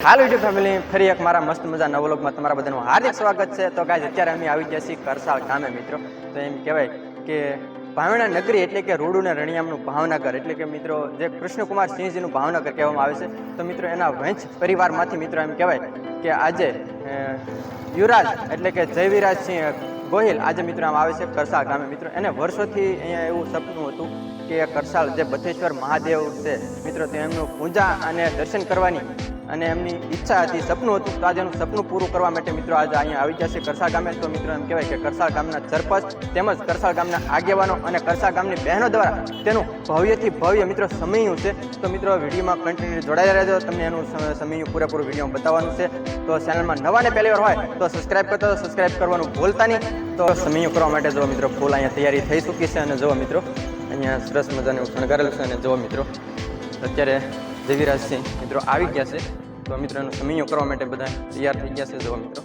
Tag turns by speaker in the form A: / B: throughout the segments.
A: હાલો YouTube family, ફરી એક મારા મસ્ત મજાના વ્લોગમાં તમારા બધાનું હાર્દિક સ્વાગત છે। તો ગાઈઝ અત્યારે અમે આવી ગયા છીએ કરસાળ ગામે મિત્રો। તો એમ કહેવાય કે ભાવના નગરી એટલે કે રૂડુ ને રણિયામનું ભાવનગર એટલે કે મિત્રો જે કૃષ્ણકુમાર સિંહજીનું ભાવનગર કહેવામાં આવે છે। તો મિત્રો એના વંશ પરિવારમાંથી મિત્રો એમ કહેવાય કે આજે યુવરાજ એટલે કે જયવિરાજ સિંહ ગોહિલ આજે મિત્રો આમ આવે છે કરસાળ ગામે મિત્રો। એને વર્ષોથી અહીંયા એવું સપનું હતું કે કરસાળ જે બથેશ્વર મહાદેવ છે મિત્રો, તો એમનું પૂજા અને દર્શન કરવાની અને એમની ઈચ્છા હતી, સપનું હતું। તો આજે એનું સપનું પૂરું કરવા માટે મિત્રો આજે અહીંયા આવી ગયા છે કરસાળ ગામે। તો મિત્રો એમ કહેવાય કે કરસાળ ગામના સરપંચ તેમજ કરસાળ ગામના આગેવાનો અને કરસાળ ગામની બહેનો દ્વારા તેનું ભવ્યથી ભવ્ય મિત્રો સમયનું છે। તો મિત્રો વિડીયોમાં કન્ટિન્યુ જોડાઈ રહેજો, તમને એનું સમયનું પૂરેપૂરું વિડીયો બતાવવાનું છે। તો ચેનલમાં નવા ને પહેલી વાર હોય તો સબસ્ક્રાઈબ કરતા સબસ્ક્રાઈબ કરવાનું ભૂલતા નહીં। તો સમયનું કરવા માટે જો મિત્રો ફૂલ અહીંયા તૈયારી થઈ ચૂકી છે અને જુઓ મિત્રો અહીંયા સરસ મજાનું શણગારેલું છે અને જુઓ મિત્રો અત્યારે જયવિરાજસિંહ મિત્રો આવી ગયા છે। તો મિત્રો એનું સમયનું કરવા માટે બધા તૈયાર થઈ ગયા છે જુઓ મિત્રો।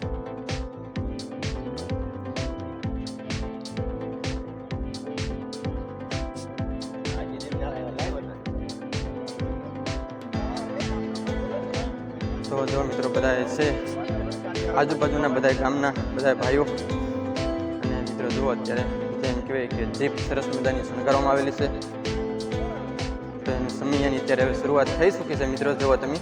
A: તો જો મિત્રો બધા છે આજુબાજુના બધા ગામના બધા ભાઈઓ અને મિત્રો જુઓ અત્યારે જેમ કહેવાય કે જીપ સરસ મજાની શણગારવામાં આવેલી છે। તો એની સમયની અત્યારે હવે શરૂઆત થઈ ચૂકી છે મિત્રો, જુઓ તમે।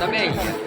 B: તમે
C: સરપંચ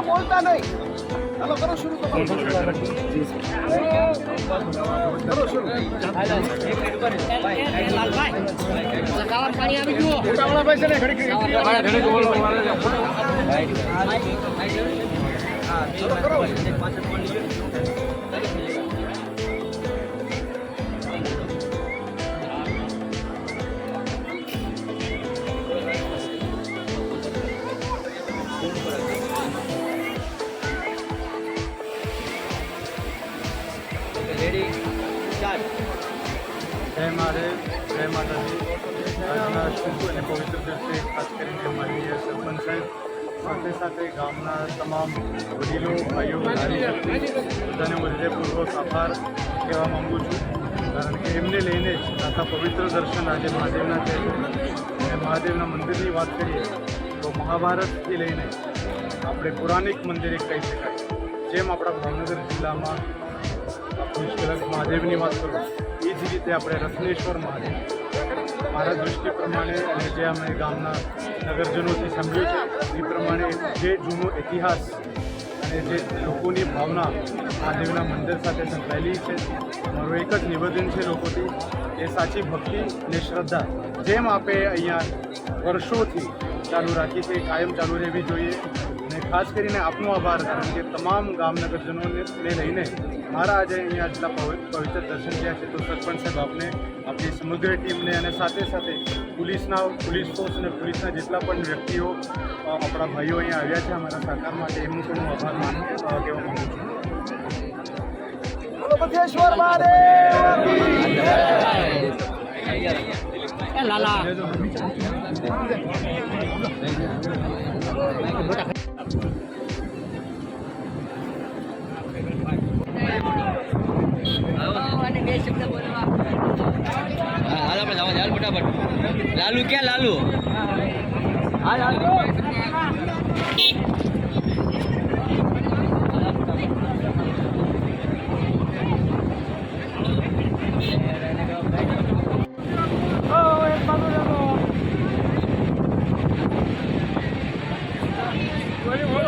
B: બોલતા નહીં. હાલો કરો શરૂ કરો. પાણી આવી ગયું. ભાઈ છે ને ઘડી
C: જય મહાદેવ, જય માતાજી. આજના શુભ અને પવિત્ર દિવસે ખાસ કરીને માનનીય સરપંચ સાહેબ સાથે સાથે ગામના તમામ વડીલો, ભાઈઓ, બધાને હું હૃદયપૂર્વક આભાર કહેવા માગું છું. કારણ કે એમને લઈને જ આખા પવિત્ર દર્શન આજે મહાદેવના છે. અને મહાદેવના મંદિરની વાત કરીએ તો મહાભારતથી લઈને આપણે પૌરાણિક મંદિર કહી શકાય. જેમ આપણા ભાવનગર જિલ્લામાં પુષ્કરક મહાદેવની વાત કરું એ જ રીતે આપણે રત્નેશ્વર મહાદેવ મારા દૃષ્ટિ પ્રમાણે અને જે અમે ગામના નગરજનોથી સાંભળ્યું છે એ પ્રમાણે જે જૂનો ઇતિહાસ અને જે લોકોની ભાવના મહાદેવના મંદિર સાથે સંકળાયેલી છે. મારું એક જ નિવેદન છે લોકોથી કે સાચી ભક્તિ અને શ્રદ્ધા જેમ આપણે અહીંયા વર્ષોથી ચાલુ રાખી છે કાયમ ચાલુ રહેવી જોઈએ. અને ખાસ કરીને આપનો આભાર, કારણ કે તમામ ગામનગરજનોને લઈને મારા આજે અહીંયા આટલા પવિત્ર દર્શન થયા છે. તો સરપંચ સાહેબ આપને, આપણી સમગ્ર ટીમને અને સાથે સાથે પોલીસ ફોર્સ અને પોલીસના જેટલા પણ વ્યક્તિઓ આપણા ભાઈઓ અહીંયા આવ્યા છે અમારા સહકાર માટે, એમનો પણ હું આભાર કહેવા માગું છું.
B: બોલો બથેશ્વર મહાદેવ. લાલા
D: फटाफट लालू क्या लालू